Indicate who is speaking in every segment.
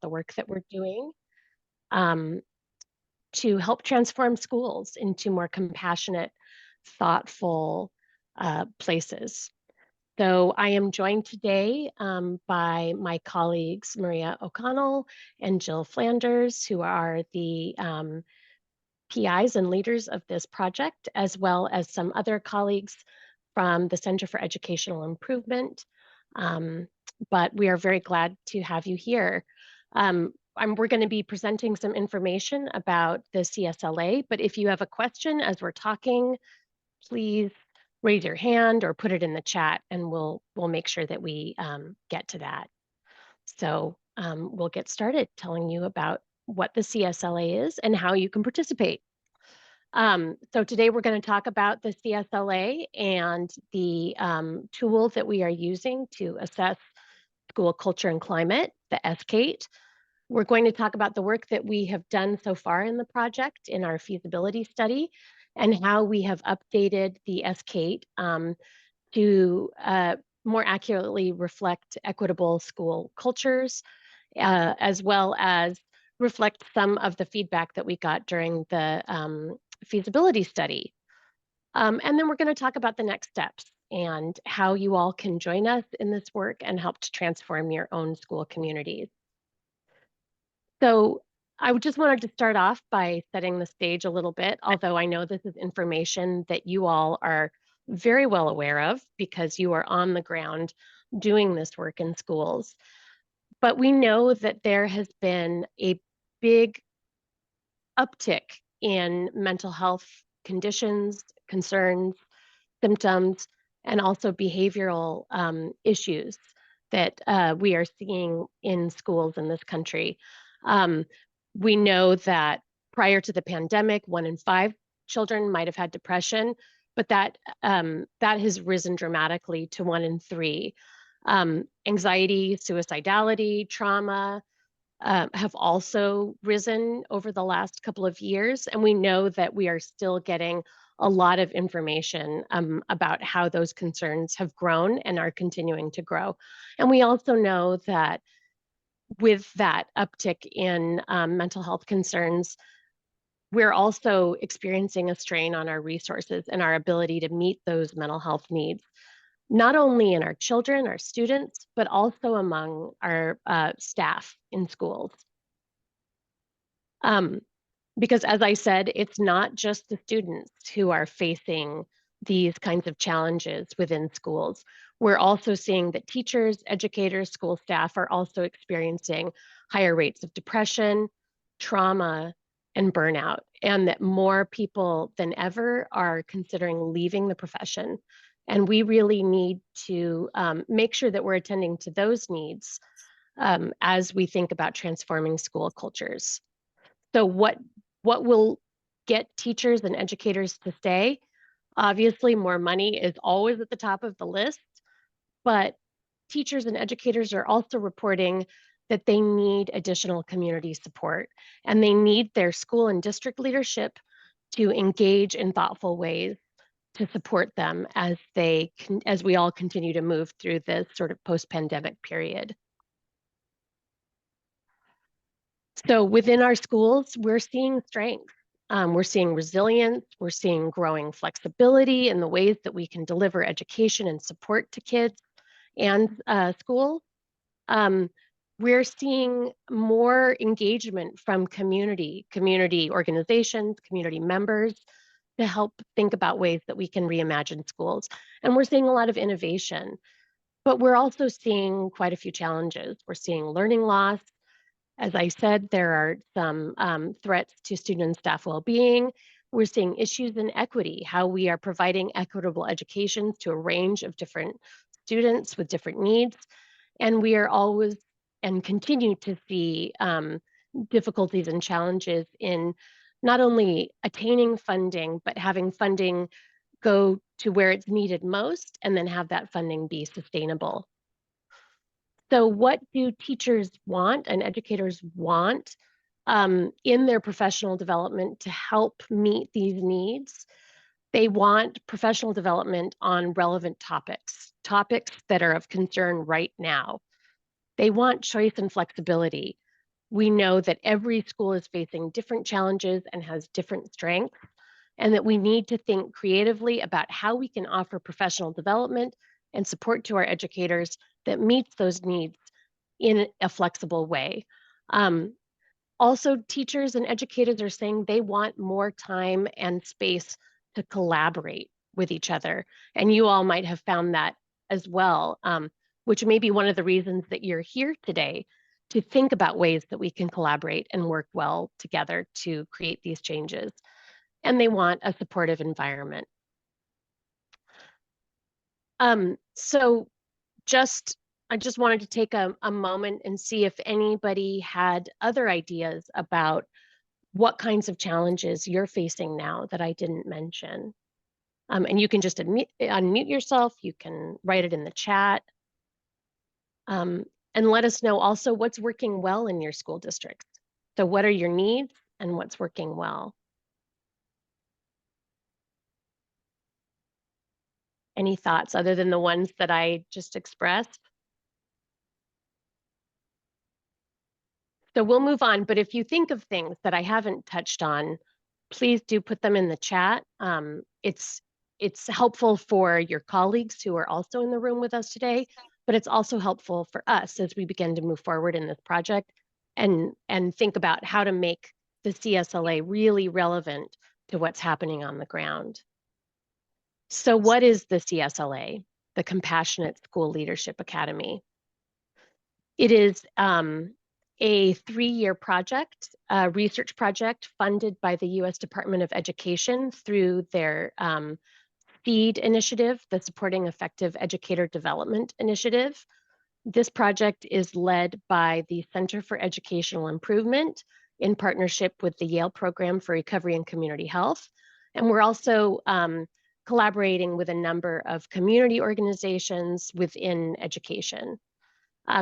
Speaker 1: the work that we're doing um, to help transform schools into more compassionate, thoughtful places. So I am joined today by my colleagues, Maria O'Connell and Jill Flanders, who are the PIs and leaders of this project, as well as some other colleagues from the Center for Educational Improvement. But we are very glad to have you here. We're going to be presenting some information about the CSLA, but if you have a question as we're talking, please raise your hand or put it in the chat and we'll make sure that we get to that. So we'll get started telling you about what the CSLA is and how you can participate. So today we're going to talk about the CSLA and the tools that we are using to assess school culture and climate, the S-CCATE. We're going to talk about the work that we have done so far in the project in our feasibility study and how we have updated the S-CCATE to more accurately reflect equitable school cultures, as well as reflect some of the feedback that we got during the feasibility study. And then we're going to talk about the next steps and how you all can join us in this work and help to transform your own school communities. So I just wanted to start off by setting the stage a little bit, although I know this is information that you all are very well aware of because you are on the ground doing this work in schools. But we know that there has been a big uptick in mental health conditions, concerns, symptoms, and also behavioral issues that we are seeing in schools in this country. We know that prior to the pandemic, 1 in 5 children might have had depression, but that has risen dramatically to 1 in 3. Anxiety, suicidality, trauma have also risen over the last couple of years, and we know that we are still getting a lot of information about how those concerns have grown and are continuing to grow. And we also know that with that uptick in mental health concerns, we're also experiencing a strain on our resources and our ability to meet those mental health needs, not only in our children, our students, but also among our staff in schools. Because as I said, it's not just the students who are facing these kinds of challenges within schools. We're also seeing that teachers, educators, school staff are also experiencing higher rates of depression, trauma, and burnout, and that more people than ever are considering leaving the profession. And we really need to make sure that we're attending to those needs as we think about transforming school cultures. So what will get teachers and educators to stay? Obviously, more money is always at the top of the list, but teachers and educators are also reporting that they need additional community support and they need their school and district leadership to engage in thoughtful ways to support them as we all continue to move through this sort of post-pandemic period. So within our schools, we're seeing strength. We're seeing resilience. We're seeing growing flexibility in the ways that we can deliver education and support to kids and school. We're seeing more engagement from community organizations, community members to help think about ways that we can reimagine schools. And we're seeing a lot of innovation, but we're also seeing quite a few challenges. We're seeing learning loss. As I said, there are some threats to student and staff well-being. We're seeing issues in equity, how we are providing equitable educations to a range of different students with different needs. And we are always and continue to see difficulties and challenges in not only attaining funding, but having funding go to where it's needed most and then have that funding be sustainable. So what do teachers want and educators want in their professional development to help meet these needs? They want professional development on relevant topics that are of concern right now. They want choice and flexibility. We know that every school is facing different challenges and has different strengths, and that we need to think creatively about how we can offer professional development and support to our educators that meets those needs in a flexible way. Also, teachers and educators are saying they want more time and space to collaborate with each other. And you all might have found that as well, which may be one of the reasons that you're here today, to think about ways that we can collaborate and work well together to create these changes. And they want a supportive environment. So I just wanted to take a moment and see if anybody had other ideas about what kinds of challenges you're facing now that I didn't mention. And you can just unmute yourself, you can write it in the chat, and let us know also what's working well in your school districts. So what are your needs and what's working well? Any thoughts other than the ones that I just expressed? So we'll move on, but if you think of things that I haven't touched on, please do put them in the chat. It's helpful for your colleagues who are also in the room with us today, but it's also helpful for us as we begin to move forward in this project and think about how to make the CSLA really relevant to what's happening on the ground. So what is the CSLA, the Compassionate School Leadership Academy? It is a 3-year project, a research project funded by the U.S. Department of Education through their SEED initiative, the Supporting Effective Educator Development Initiative. This project is led by the Center for Educational Improvement in partnership with the Yale Program for Recovery and Community Health. And we're also collaborating with a number of community organizations within education.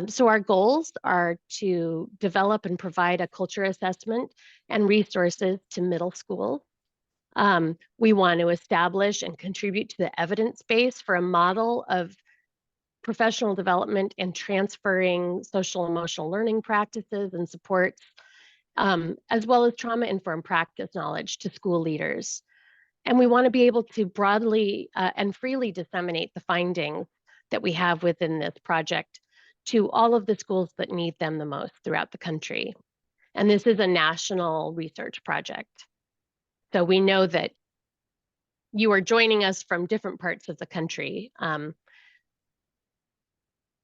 Speaker 1: So our goals are to develop and provide a culture assessment and resources to middle school. We want to establish and contribute to the evidence base for a model of professional development and transferring social emotional learning practices and supports, as well as trauma-informed practice knowledge to school leaders. And we want to be able to broadly and freely disseminate the findings that we have within this project to all of the schools that need them the most throughout the country. And this is a national research project. So we know that you are joining us from different parts of the country.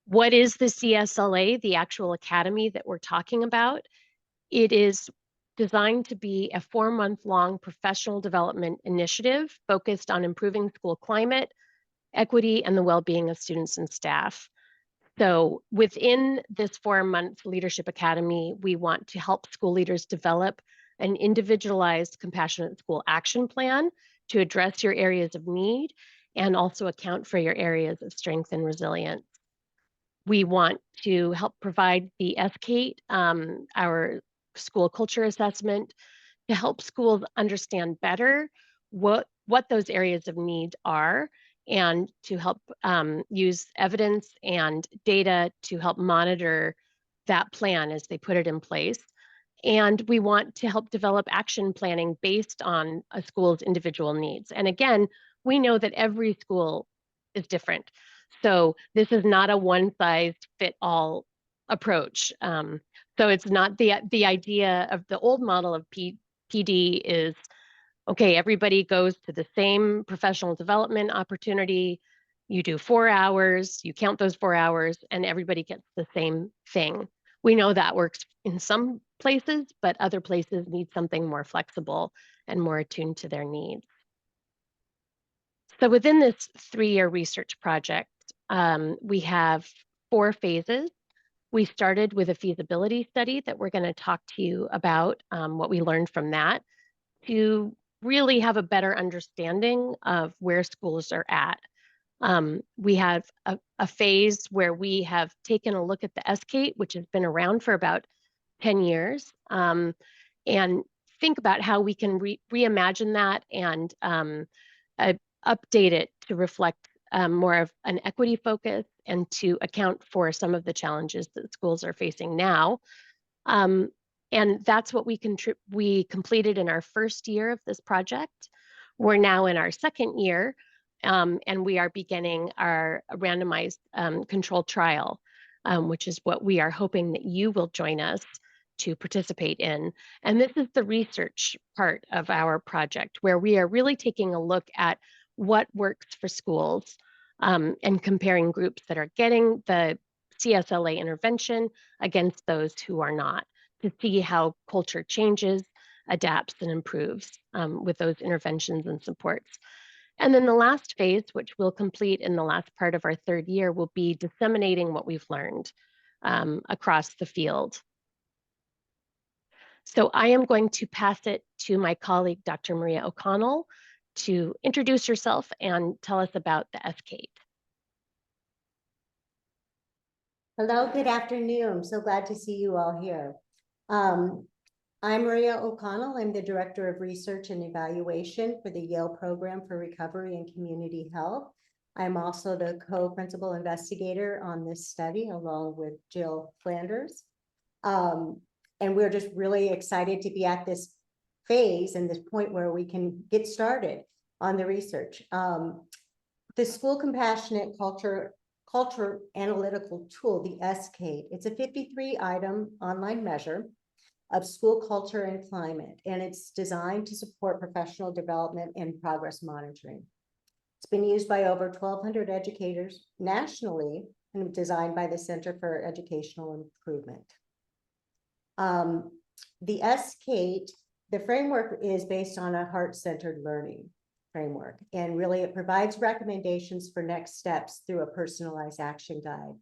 Speaker 1: What is the CSLA, the actual academy that we're talking about? It is designed to be a 4-month-long professional development initiative focused on improving school climate, equity, and the well-being of students and staff. So within this 4-month Leadership Academy, we want to help school leaders develop an individualized compassionate school action plan to address your areas of need and also account for your areas of strength and resilience. We want to help provide the S-CCATE, our school culture assessment, to help schools understand better what those areas of need are, and to help use evidence and data to help monitor that plan as they put it in place. And we want to help develop action planning based on a school's individual needs. And again, we know that every school is different. So this is not a one-size-fit-all approach. So it's not the idea of the old model of PD is, okay, everybody goes to the same professional development opportunity. You do 4 hours, you count those 4 hours, and everybody gets the same thing. We know that works in some places, but other places need something more flexible and more attuned to their needs. So within this 3-year research project, we have 4 phases. We started with a feasibility study that we're going to talk to you about, what we learned from that, to really have a better understanding of where schools are at. We have a phase where we have taken a look at the S-CCATE, which has been around for about 10 years, and think about how we can reimagine that and update it to reflect more of an equity focus and to account for some of the challenges that schools are facing now. And that's what we completed in our first year of this project. We're now in our second year, and we are beginning our randomized controlled trial, which is what we are hoping that you will join us to participate in. And this is the research part of our project, where we are really taking a look at what works for schools and comparing groups that are getting the CSLA intervention against those who are not, to see how culture changes, adapts, and improves with those interventions and supports. And then the last phase, which we'll complete in the last part of our third year, will be disseminating what we've learned across the field. So I am going to pass it to my colleague, Dr. Maria O'Connell, to introduce herself and tell us about the S-CCATE.
Speaker 2: Hello, good afternoon. I'm so glad to see you all here. I'm Maria O'Connell. I'm the Director of Research and Evaluation for the Yale Program for Recovery and Community Health. I'm also the co-principal investigator on this study, along with Jill Flanders. And we're just really excited to be at this phase and this point where we can get started on the research. The School Compassionate Culture Analytical Tool, the S-CCATE, it's a 53-item online measure of school culture and climate, and it's designed to support professional development and progress monitoring. It's been used by over 1,200 educators nationally and designed by the Center for Educational Improvement. The S-CCATE, the framework is based on a heart-centered learning framework, and really it provides recommendations for next steps through a personalized action guide.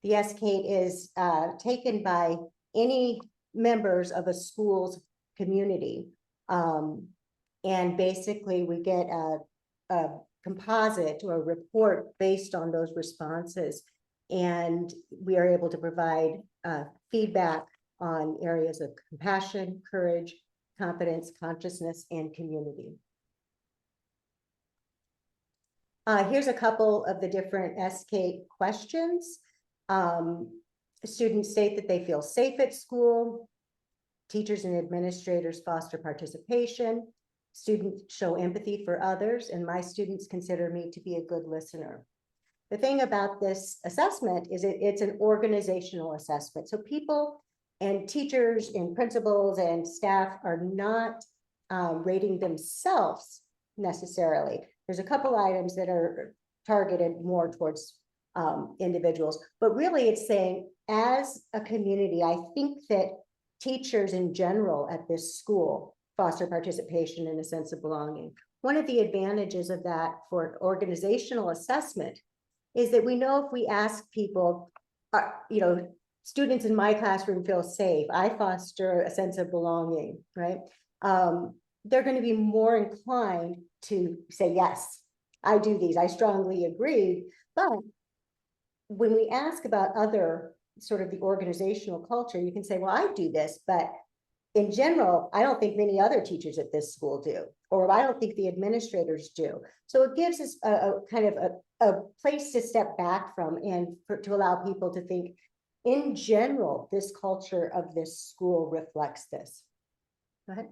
Speaker 2: The S-CCATE is taken by any members of a school's community, and basically we get a composite or a report based on those responses, and we are able to provide feedback on areas of compassion, courage, confidence, consciousness, and community. Here's a couple of the different S-CCATE questions. Students state that they feel safe at school. Teachers and administrators foster participation. Students show empathy for others, and my students consider me to be a good listener. The thing about this assessment is it's an organizational assessment. So people and teachers and principals and staff are not rating themselves necessarily. There's a couple items that are targeted more towards individuals, but really it's saying, as a community, I think that teachers in general at this school foster participation and a sense of belonging. One of the advantages of that for organizational assessment is that we know if we ask people, students in my classroom feel safe, I foster a sense of belonging, right? They're going to be more inclined to say, yes, I do these, I strongly agree. But when we ask about other sort of the organizational culture, you can say, well, I do this, but in general, I don't think many other teachers at this school do, or I don't think the administrators do. So it gives us a kind of a place to step back from and to allow people to think, in general, this culture of this school reflects this. Go ahead.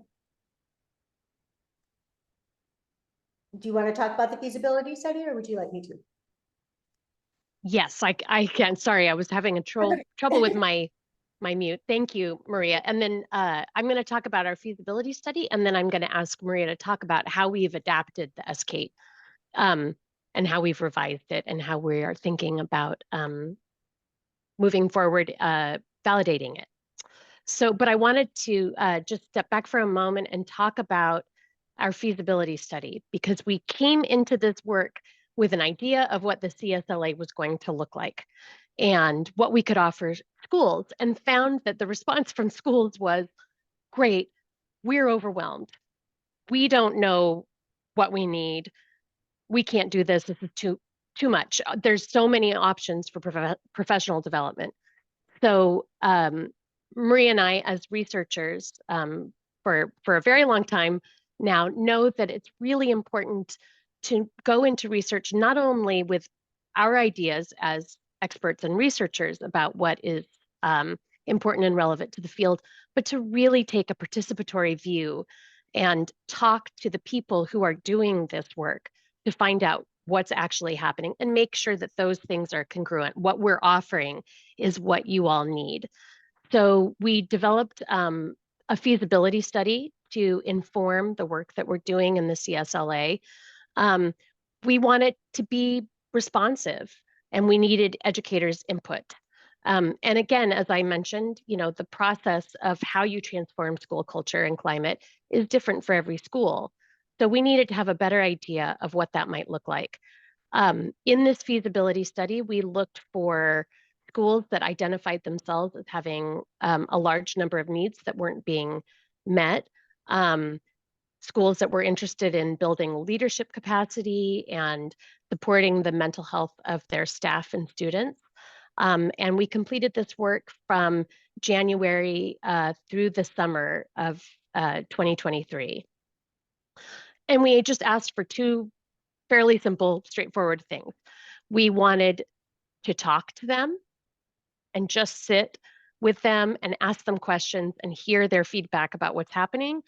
Speaker 2: Do you want to talk about the feasibility study, or would you like me to?
Speaker 1: Yes, I can. Sorry, I was having a trouble with my mute. Thank you, Maria. And then I'm going to talk about our feasibility study, and then I'm going to ask Maria to talk about how we've adapted the S-CCATE and how we've revised it and how we are thinking about moving forward, validating it. So, but I wanted to just step back for a moment and talk about our feasibility study, because we came into this work with an idea of what the CSLA was going to look like and what we could offer schools, and found that the response from schools was, great, we're overwhelmed. We don't know what we need. We can't do this. This is too much. There's so many options for professional development. So Maria and I, as researchers for a very long time now, know that it's really important to go into research not only with our ideas as experts and researchers about what is important and relevant to the field, but to really take a participatory view and talk to the people who are doing this work to find out what's actually happening and make sure that those things are congruent. What we're offering is what you all need. So we developed a feasibility study to inform the work that we're doing in the CSLA. We want it to be responsive, and we needed educators' input. And again, as I mentioned, the process of how you transform school culture and climate is different for every school. So we needed to have a better idea of what that might look like. In this feasibility study, we looked for schools that identified themselves as having a large number of needs that weren't being met, schools that were interested in building leadership capacity and supporting the mental health of their staff and students. And we completed this work from January through the summer of 2023. And we just asked for two fairly simple, straightforward things. We wanted to talk to them and just sit with them and ask them questions and hear their feedback about what's happening.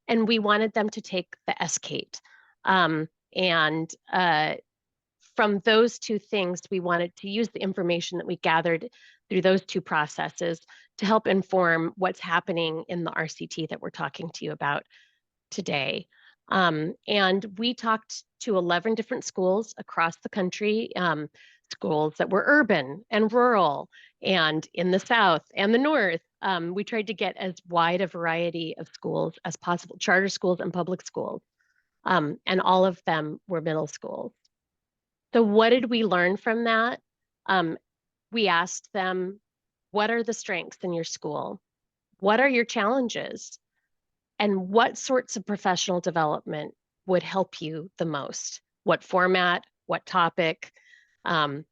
Speaker 1: And we wanted them to take the S-CCATE. And from those two things, we wanted to use the information that we gathered through those two processes to help inform what's happening in the RCT that we're talking to you about today. And we talked to 11 different schools across the country, schools that were urban and rural and in the South and the North. We tried to get as wide a variety of schools as possible, charter schools and public schools. And all of them were middle schools. So what did we learn from that? We asked them, what are the strengths in your school? What are your challenges? And what sorts of professional development would help you the most? What format, what topic? And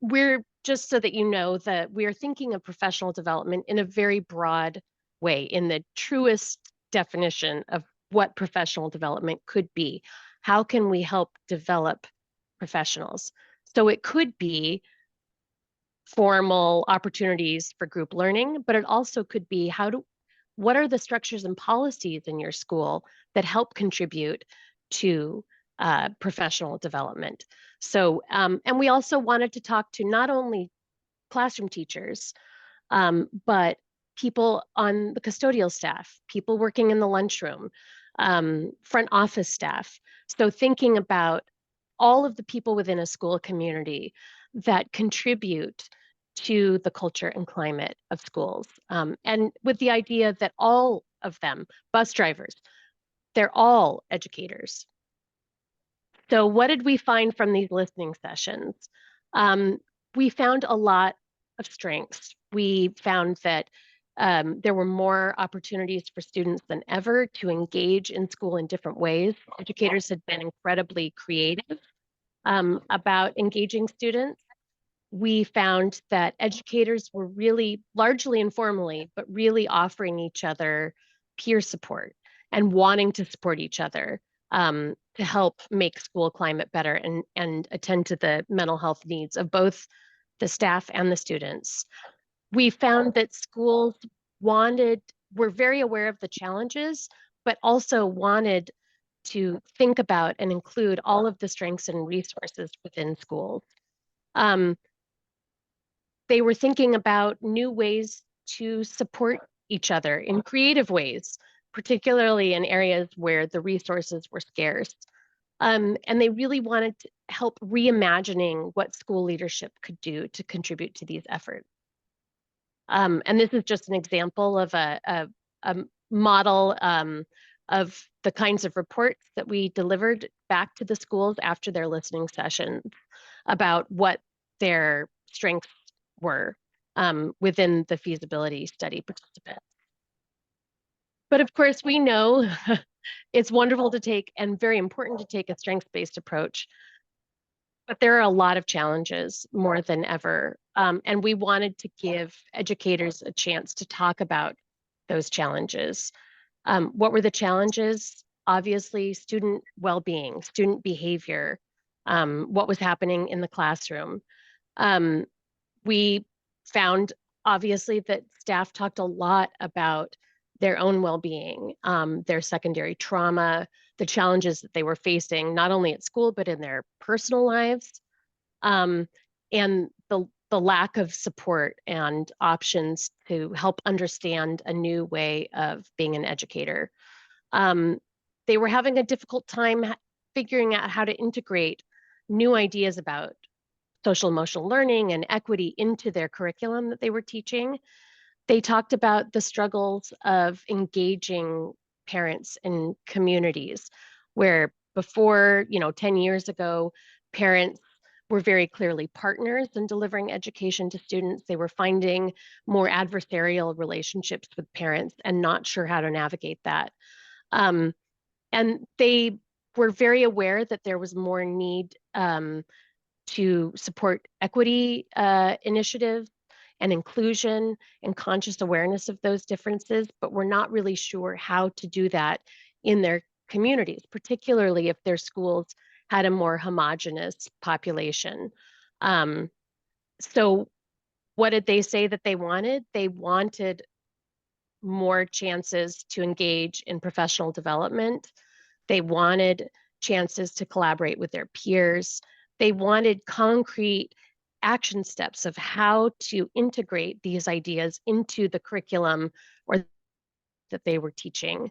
Speaker 1: we're, just so that you know, that we are thinking of professional development in a very broad way, in the truest definition of what professional development could be. How can we help develop professionals? So it could be formal opportunities for group learning, but it also could be what are the structures and policies in your school that help contribute to professional development? So, and we also wanted to talk to not only classroom teachers, but people on the custodial staff, people working in the lunchroom, front office staff. So thinking about all of the people within a school community that contribute to the culture and climate of schools. And with the idea that all of them, bus drivers, they're all educators. So what did we find from these listening sessions? We found a lot of strengths. We found that there were more opportunities for students than ever to engage in school in different ways. Educators had been incredibly creative about engaging students. We found that educators were really largely informally, but really offering each other peer support and wanting to support each other to help make school climate better and attend to the mental health needs of both the staff and the students. We found that schools were very aware of the challenges, but also wanted to think about and include all of the strengths and resources within schools. They were thinking about new ways to support each other in creative ways, particularly in areas where the resources were scarce. And they really wanted to help reimagining what school leadership could do to contribute to these efforts. And this is just an example of a model of the kinds of reports that we delivered back to the schools after their listening sessions about what their strengths were within the feasibility study participants. But of course, we know it's wonderful to take and very important to take a strengths-based approach, but there are a lot of challenges more than ever. And we wanted to give educators a chance to talk about those challenges. What were the challenges? Obviously, student well-being, student behavior, what was happening in the classroom. We found obviously that staff talked a lot about their own well-being, their secondary trauma, the challenges that they were facing, not only at school, but in their personal lives, and the lack of support and options to help understand a new way of being an educator. They were having a difficult time figuring out how to integrate new ideas about social emotional learning and equity into their curriculum that they were teaching. They talked about the struggles of engaging parents in communities where before, 10 years ago, parents were very clearly partners in delivering education to students. They were finding more adversarial relationships with parents and not sure how to navigate that. And they were very aware that there was more need to support equity initiatives and inclusion and conscious awareness of those differences, but we're not really sure how to do that in their communities, particularly if their schools had a more homogenous population. So what did they say that they wanted? They wanted more chances to engage in professional development. They wanted chances to collaborate with their peers. They wanted concrete action steps of how to integrate these ideas into the curriculum or that they were teaching.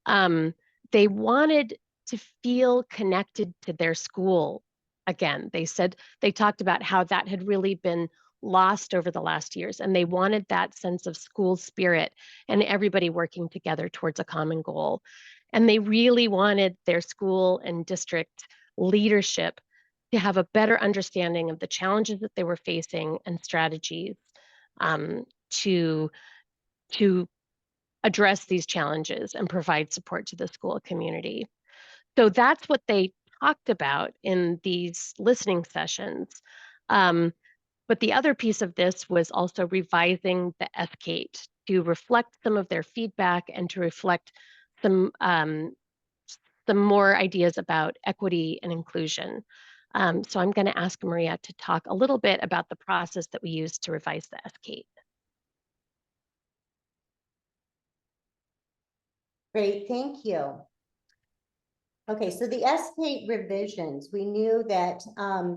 Speaker 1: They wanted to feel connected to their school again. They talked about how that had really been lost over the last years, and they wanted that sense of school spirit and everybody working together towards a common goal. And they really wanted their school and district leadership to have a better understanding of the challenges that they were facing and strategies to address these challenges and provide support to the school community. So that's what they talked about in these listening sessions. But the other piece of this was also revising the S-CCATE to reflect some of their feedback and to reflect some more ideas about equity and inclusion. So I'm going to ask Maria to talk a little bit about the process that we used to revise the S-CCATE.
Speaker 2: Great, thank you. Okay, so the S-CCATE revisions, we knew that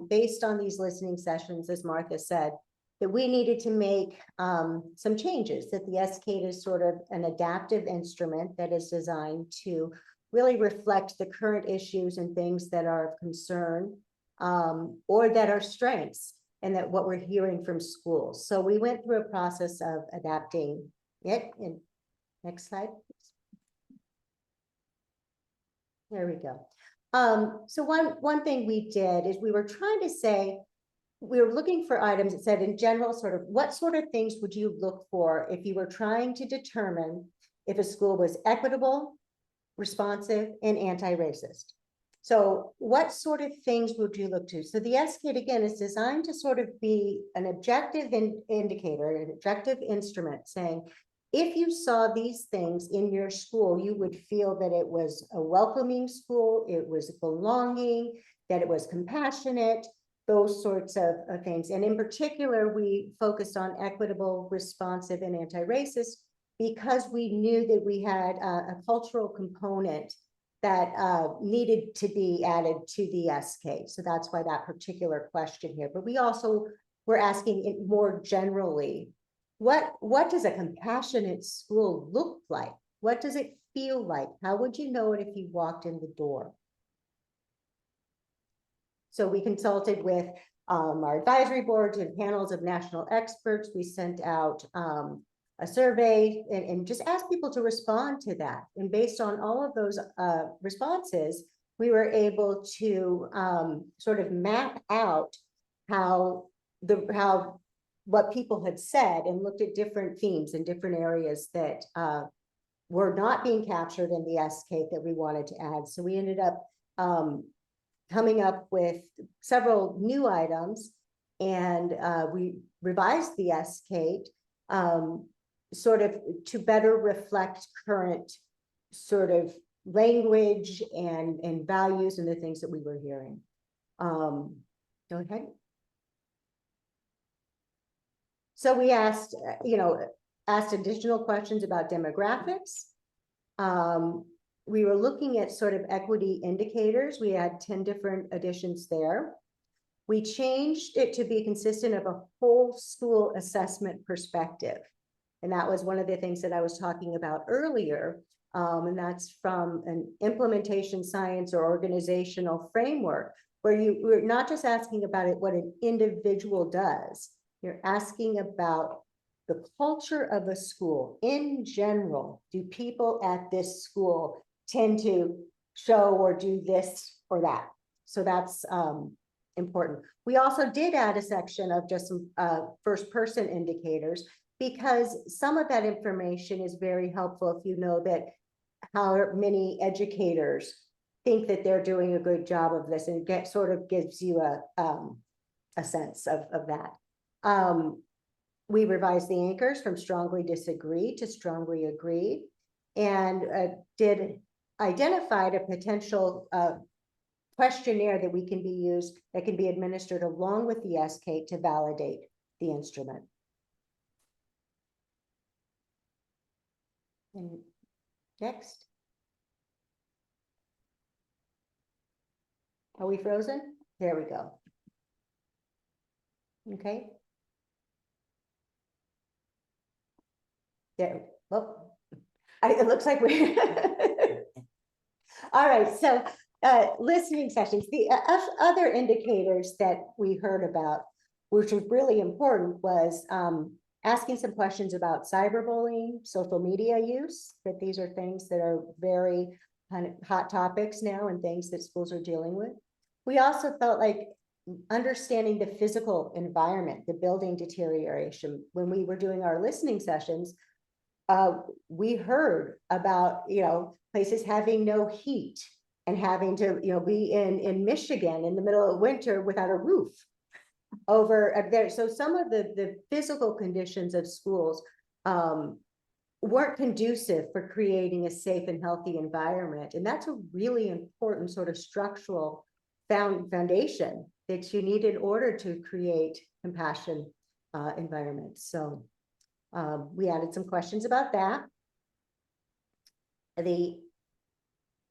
Speaker 2: based on these listening sessions, as Martha said, that we needed to make some changes, that the S-CCATE is sort of an adaptive instrument that is designed to really reflect the current issues and things that are of concern or that are strengths and that what we're hearing from schools. So we went through a process of adapting it. And next slide, please. There we go. So one thing we did is we were trying to say, we were looking for items that said in general, sort of what sort of things would you look for if you were trying to determine if a school was equitable, responsive, and anti-racist. So what sort of things would you look to? So the S-CCATE, again, is designed to sort of be an objective indicator, an objective instrument saying, if you saw these things in your school, you would feel that it was a welcoming school, it was belonging, that it was compassionate, those sorts of things. And in particular, we focused on equitable, responsive, and anti-racist because we knew that we had a cultural component that needed to be added to the S-CCATE. So that's why that particular question here. But we also were asking it more generally, what does a compassionate school look like? What does it feel like? How would you know it if you walked in the door? So we consulted with our advisory boards and panels of national experts. We sent out a survey and just asked people to respond to that. And based on all of those responses, we were able to sort of map out what people had said and looked at different themes in different areas that were not being captured in the S-CCATE that we wanted to add. So we ended up coming up with several new items, and we revised the S-CCATE sort of to better reflect current sort of language and values and the things that we were hearing. Go ahead. So we asked, asked additional questions about demographics. We were looking at sort of equity indicators. We had 10 different additions there. We changed it to be consistent of a whole school assessment perspective. And that was one of the things that I was talking about earlier. And that's from an implementation science or organizational framework, where we're not just asking about it, what an individual does. You're asking about the culture of a school in general. Do people at this school tend to show or do this or that? So that's important. We also did add a section of just some first person indicators, because some of that information is very helpful if you know that how many educators think that they're doing a good job of this, and it sort of gives you a sense of that. We revised the anchors from strongly disagree to strongly agree, and did identified a potential questionnaire that can be administered along with the S-CCATE to validate the instrument. And next. Are we frozen? There we go. Okay. There. Oh, it looks like we're all right. So listening sessions. The other indicators that we heard about, which was really important, was asking some questions about cyberbullying, social media use, that these are things that are very kind of hot topics now and things that schools are dealing with. We also felt like understanding the physical environment, the building deterioration. When we were doing our listening sessions, we heard about, places having no heat and having to, be in Michigan in the middle of winter without a roof over there. So some of the physical conditions of schools weren't conducive for creating a safe and healthy environment. And that's a really important sort of structural foundation that you need in order to create compassion environments. So we added some questions about that. The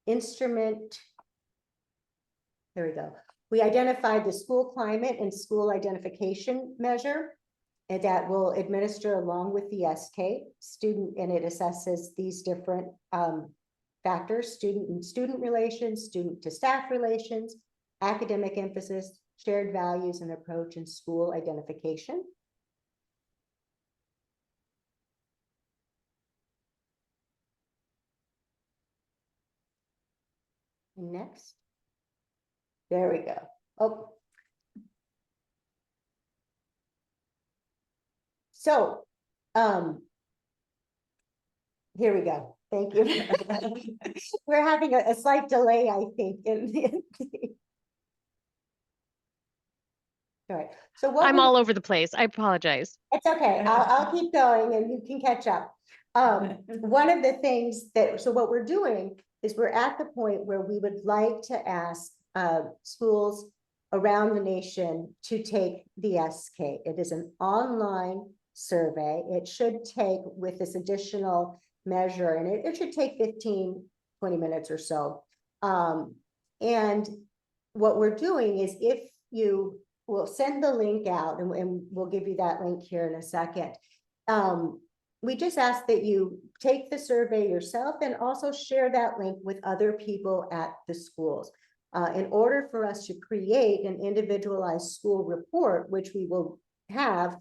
Speaker 2: instrument, there we go. We identified the school climate and school identification measure, and that will administer along with the S-CCATE student, and it assesses these different factors: student and student relations, student to staff relations, academic emphasis, shared values and approach, and school identification. Next. There we go. Oh. So, here we go. Thank you. We're having a slight delay, I think. All right. So what
Speaker 1: I'm all over the place. I apologize.
Speaker 2: It's okay. I'll keep going and you can catch up. One of the things so what we're doing is we're at the point where we would like to ask schools around the nation to take the S-CCATE. It is an online survey. It should take, with this additional measure, and it should take 15, 20 minutes or so. And what we're doing is, if you will send the link out, and we'll give you that link here in a second. We just ask that you take the survey yourself and also share that link with other people at the schools. In order for us to create an individualized school report, which we will have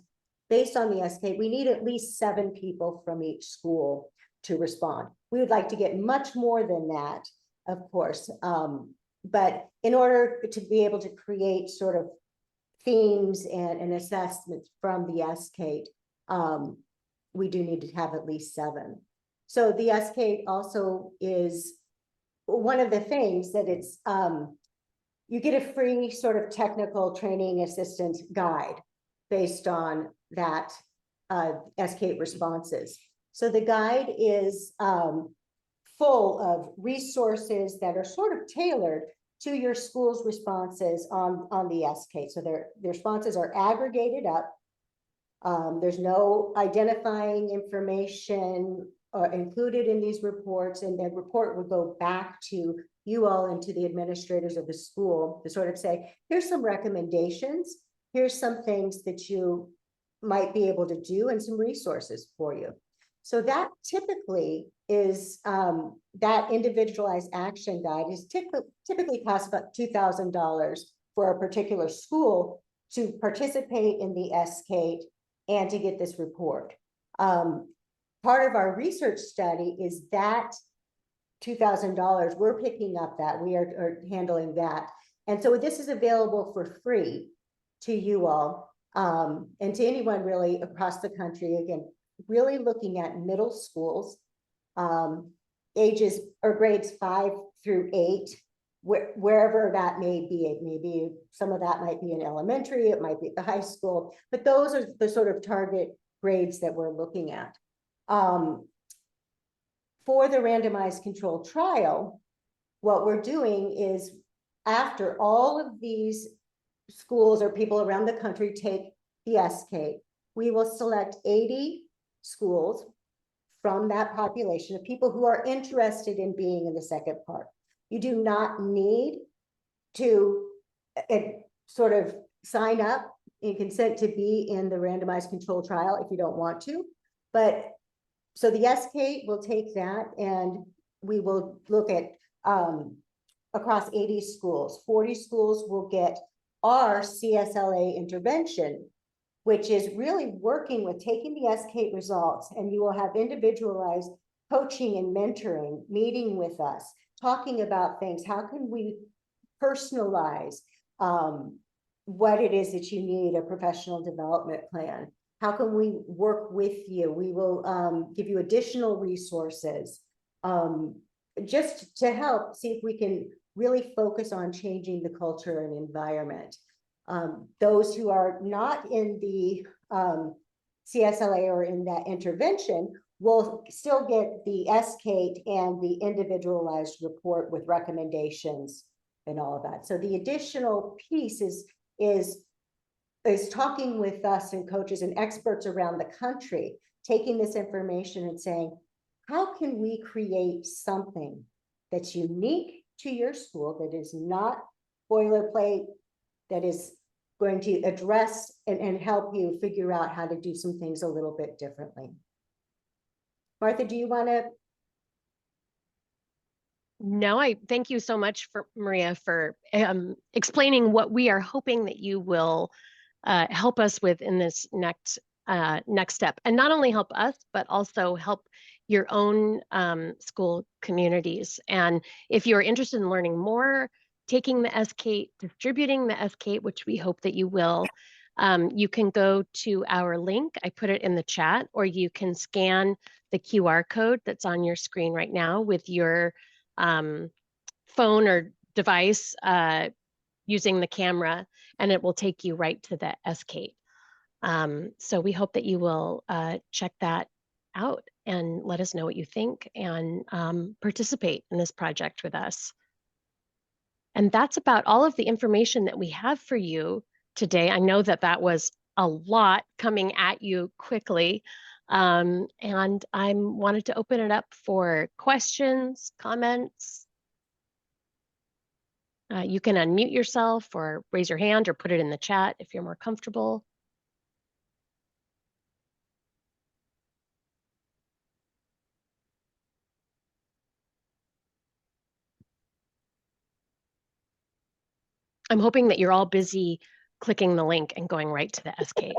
Speaker 2: based on the S-CCATE, we need at least 7 people from each school to respond. We would like to get much more than that, of course. But in order to be able to create sort of themes and assessments from the S-CCATE, we do need to have at least 7. So the S-CCATE also is one of the things that it's, you get a free sort of technical training assistant guide based on that S-CCATE responses. So the guide is full of resources that are sort of tailored to your school's responses on the S-CCATE. So their responses are aggregated up, There's no identifying information included in these reports, and the report would go back to you all and to the administrators of the school to sort of say, here's some recommendations, here's some things that you might be able to do, and some resources for you. So that typically is that individualized action guide is typically costs about $2,000 for a particular school to participate in the S-CCATE and to get this report. Part of our research study is that $2,000, we're picking up that, we are handling that. And so this is available for free to you all and to anyone really across the country. Again, really looking at middle schools, ages or grades 5 through 8, wherever that may be. It may be, some of that might be in elementary, it might be at the high school, but those are the sort of target grades that we're looking at. For the randomized controlled trial, what we're doing is, after all of these schools or people around the country take the S-CCATE, we will select 80 schools from that population of people who are interested in being in the second part. You do not need to sort of sign up and consent to be in the randomized controlled trial if you don't want to. But so the S-CCATE will take that, and we will look at across 80 schools. 40 schools will get our CSLA intervention, which is really working with taking the S-CCATE results, and you will have individualized coaching and mentoring, meeting with us, talking about things. How can we personalize what it is that you need, a professional development plan? How can we work with you? We will give you additional resources just to help see if we can really focus on changing the culture and environment. Those who are not in the CSLA or in that intervention will still get the S-CCATE and the individualized report with recommendations and all of that. So the additional piece is talking with us and coaches and experts around the country, taking this information and saying, how can we create something that's unique to your school, that is not boilerplate, that is going to address and help you figure out how to do some things a little bit differently. Martha, do you want to?
Speaker 1: No, I thank you so much for Maria for explaining what we are hoping that you will help us with in this next step, and not only help us, but also help your own school communities. And if you're interested in learning more, taking the S-CCATE, distributing the S-CCATE, which we hope that you will, you can go to our link. I put it in the chat, or you can scan the QR code that's on your screen right now with your phone or device using the camera, and it will take you right to the S-CCATE. So we hope that you will check that out and let us know what you think, and participate in this project with us. And that's about all of the information that we have for you today. I know that that was a lot coming at you quickly. And I wanted to open it up for questions, comments. You can unmute yourself or raise your hand or put it in the chat if you're more comfortable. I'm hoping that you're all busy clicking the link and going right to the S-CCATE.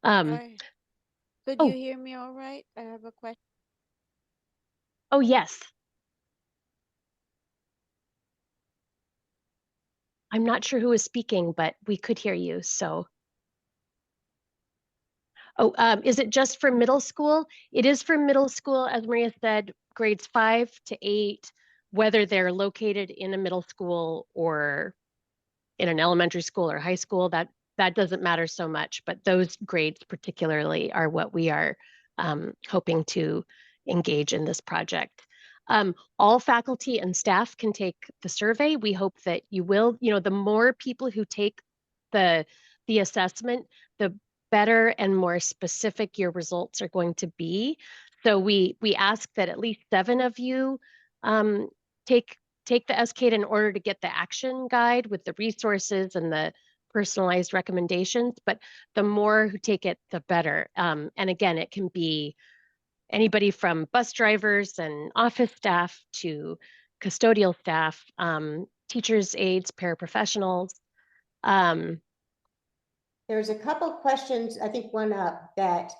Speaker 3: Hi. Could
Speaker 1: oh.
Speaker 3: you hear me all right? I have a question.
Speaker 1: Oh, yes. I'm not sure who is speaking, but we could hear you, so. Oh, is it just for middle school? It is for middle school, as Maria said, grades 5 to 8, whether they're located in a middle school or in an elementary school or high school, that doesn't matter so much, but those grades particularly are what we are hoping to engage in this project. All faculty and staff can take the survey. We hope that you will. You know, the more people who take the the assessment, the better and more specific your results are going to be. So we ask that at least 7 of you take the S-CCATE in order to get the action guide with the resources and the personalized recommendations. But the more who take it, the better. And again, it can be anybody from bus drivers and office staff to custodial staff, teachers, aides, paraprofessionals.
Speaker 2: There's a couple questions, I think one that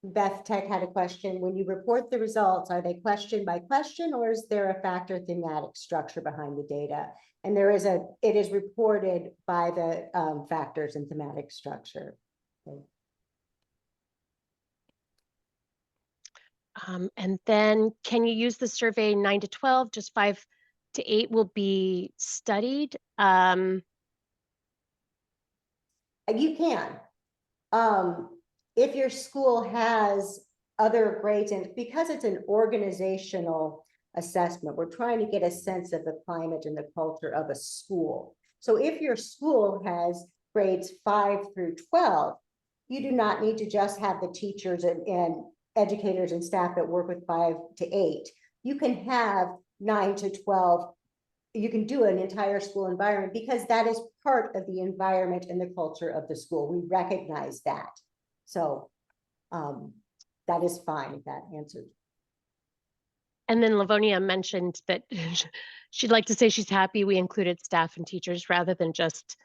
Speaker 2: Beth Tech had a question. When you report the results, are they question by question, or is there a factor thematic structure behind the data? And it is reported by the factors and thematic structure. Okay.
Speaker 1: And then can you use the survey 9 to 12, just 5 to 8 will be studied?
Speaker 2: You can. If your school has other grades, and because it's an organizational assessment, we're trying to get a sense of the climate and the culture of a school. So if your school has grades 5 through 12, you do not need to just have the teachers and educators and staff that work with 5 to 8. You can have 9 to 12. You can do an entire school environment, because that is part of the environment and the culture of the school. We recognize that. So that is fine if that answered.
Speaker 1: And then Livonia mentioned that she'd like to say she's happy we included staff and teachers rather than just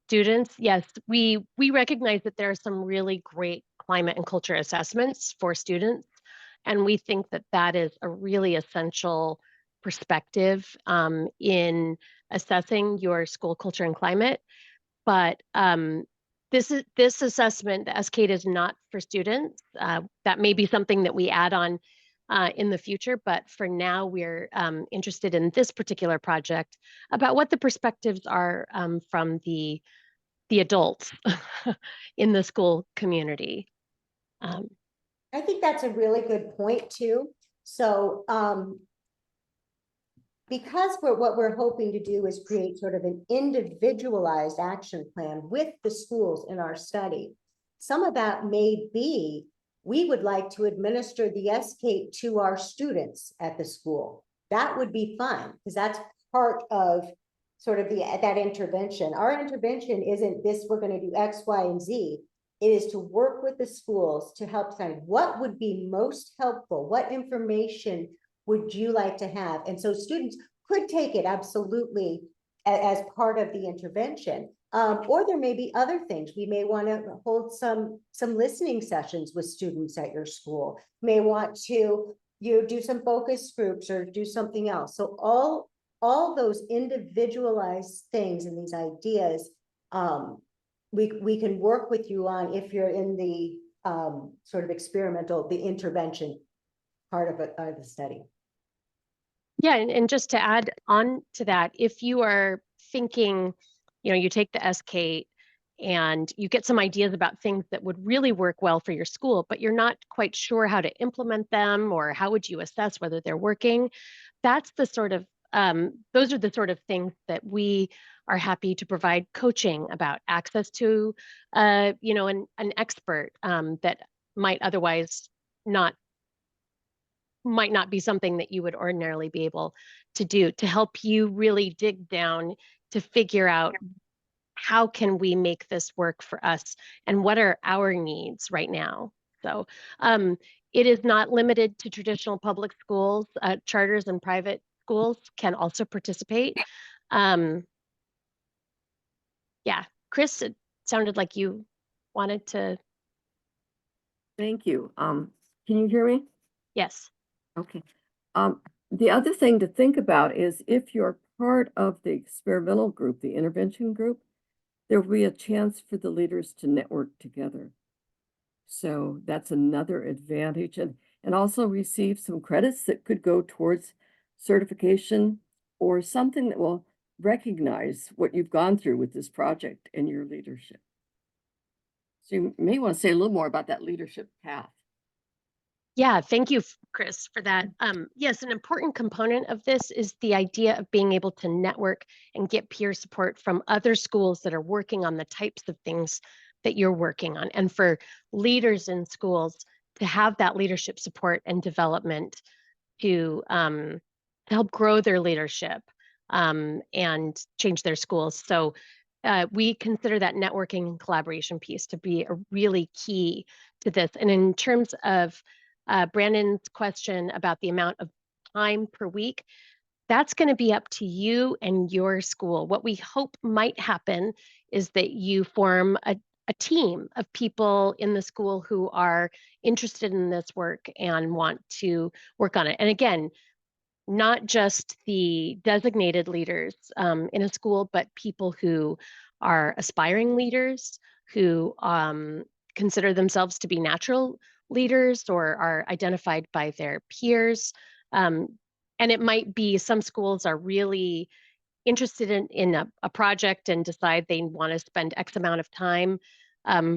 Speaker 1: students. Yes, we recognize that there are some really great climate and culture assessments for students. And we think that that is a really essential perspective in assessing your school culture and climate. But this assessment, the S-CCATE, is not for students. That may be something that we add on in the future, but for now we're interested in this particular project about what the perspectives are from the adults in the school community.
Speaker 2: I think that's a really good point too. So because what we're hoping to do is create sort of an individualized action plan with the schools in our study. Some of that may be, we would like to administer the S-CCATE to our students at the school. That would be fun, because that's part of sort of that intervention. Our intervention isn't this, we're going to do X, Y, and Z. It is to work with the schools to help find what would be most helpful, what information would you like to have? And so students could take it absolutely as part of the intervention. Or there may be other things. We may want to hold some listening sessions with students at your school. May want to do some focus groups or do something else. So all those individualized things and these ideas, we can work with you on if you're in the sort of experimental, the intervention part of the study.
Speaker 1: Yeah, and just to add on to that, if you are thinking, you take the S-CCATE and you get some ideas about things that would really work well for your school, but you're not quite sure how to implement them or how would you assess whether they're working, that's the sort of, those are the sort of things that we are happy to provide coaching about, access to, an expert that might otherwise might not be something that you would ordinarily be able to do, to help you really dig down to figure out how can we make this work for us and what are our needs right now. So it is not limited to traditional public schools. Charters and private schools can also participate. Yeah, Chris, it sounded like you wanted to.
Speaker 4: Thank you. Can you hear me?
Speaker 1: Yes.
Speaker 4: Okay. The other thing to think about is if you're part of the experimental group, the intervention group, there will be a chance for the leaders to network together. So that's another advantage, and also receive some credits that could go towards certification or something that will recognize what you've gone through with this project and your leadership. So you may want to say a little more about that leadership path.
Speaker 1: Yeah, thank you, Chris, for that. Yes, an important component of this is the idea of being able to network and get peer support from other schools that are working on the types of things that you're working on. And for leaders in schools to have that leadership support and development to help grow their leadership and change their schools. So we consider that networking and collaboration piece to be a really key to this. And in terms of Brandon's question about the amount of time per week, that's going to be up to you and your school. What we hope might happen is that you form a team of people in the school who are interested in this work and want to work on it. And again, not just the designated leaders in a school, but people who are aspiring leaders, who consider themselves to be natural leaders or are identified by their peers. And it might be some schools are really interested in a project and decide they want to spend X amount of time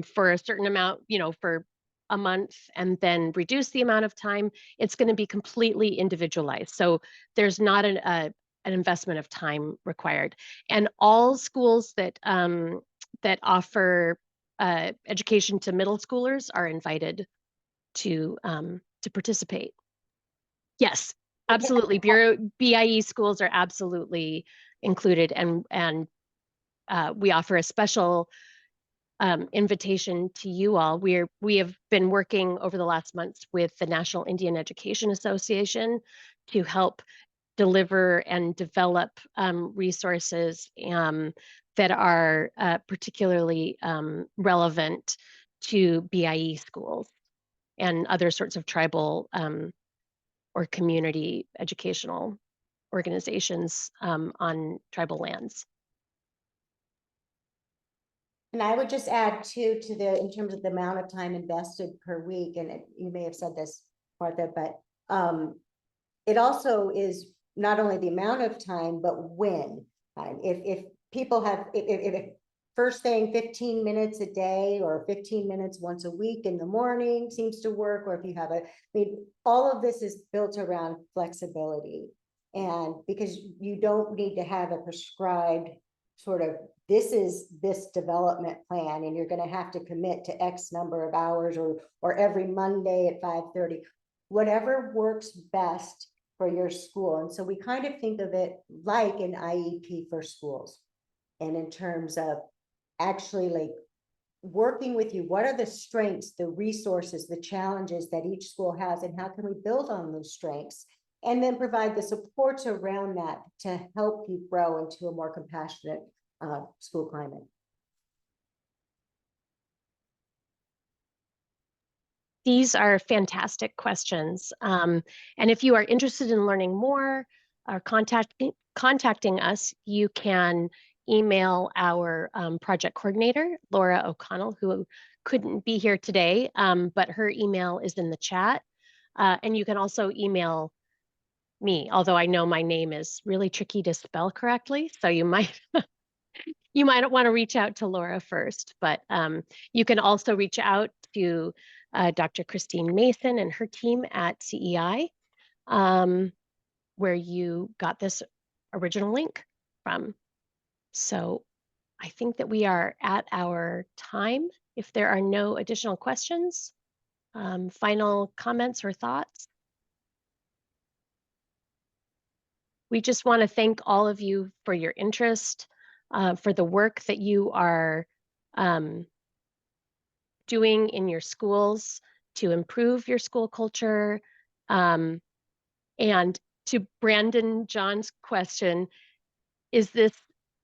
Speaker 1: for a certain amount, for a month and then reduce the amount of time. It's going to be completely individualized. So there's not an investment of time required. And all schools that offer education to middle schoolers are invited to participate. Yes, absolutely. BIE schools are absolutely included, and we offer a special invitation to you all. We have been working over the last months with the National Indian Education Association to help deliver and develop resources that are particularly relevant to BIE schools and other sorts of tribal or community educational organizations on tribal lands.
Speaker 2: And I would just add too, in terms of the amount of time invested per week, and you may have said this, Martha, but it also is not only the amount of time, but when. If people have, if first thing 15 minutes a day or 15 minutes once a week in the morning seems to work, or if you have all of this is built around flexibility. And because you don't need to have a prescribed sort of, this is this development plan, and you're going to have to commit to X number of hours or every Monday at 5:30, whatever works best for your school. And so we kind of think of it like an IEP for schools. And in terms of actually like working with you, what are the strengths, the resources, the challenges that each school has, and how can we build on those strengths? And then provide the supports around that to help you grow into a more compassionate school climate.
Speaker 1: These are fantastic questions. And if you are interested in learning more or contacting us, you can email our project coordinator, Laura O'Connell, who couldn't be here today, but her email is in the chat. And you can also email me, although I know my name is really tricky to spell correctly, so you might you might want to reach out to Laura first, but you can also reach out to Dr. Christine Mason and her team at CEI, where you got this original link from. So I think that we are at our time. If there are no additional questions, final comments or thoughts? We just want to thank all of you for your interest, for the work that you are doing in your schools to improve your school culture. And to Brandon John's question, is this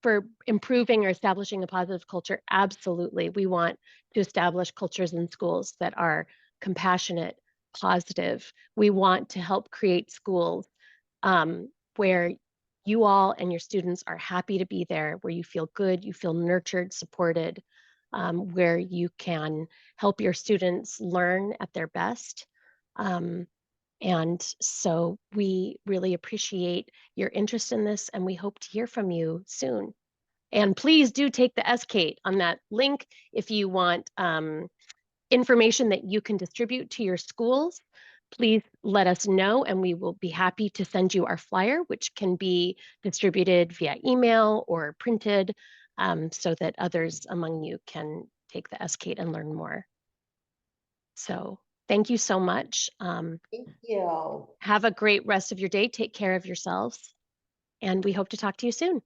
Speaker 1: for improving or establishing a positive culture? Absolutely. We want to establish cultures in schools that are compassionate, positive. We want to help create schools where you all and your students are happy to be there, where you feel good, you feel nurtured, supported, where you can help your students learn at their best. And so we really appreciate your interest in this, and we hope to hear from you soon. And please do take the S-CCATE on that link if you want information that you can distribute to your schools. please let us know and we will be happy to send you our flyer, which can be distributed via email or printed so that others among you can take the S-CCATE and learn more. So thank you so much.
Speaker 2: Thank you.
Speaker 1: Have a great rest of your day. Take care of yourselves, and we hope to talk to you soon.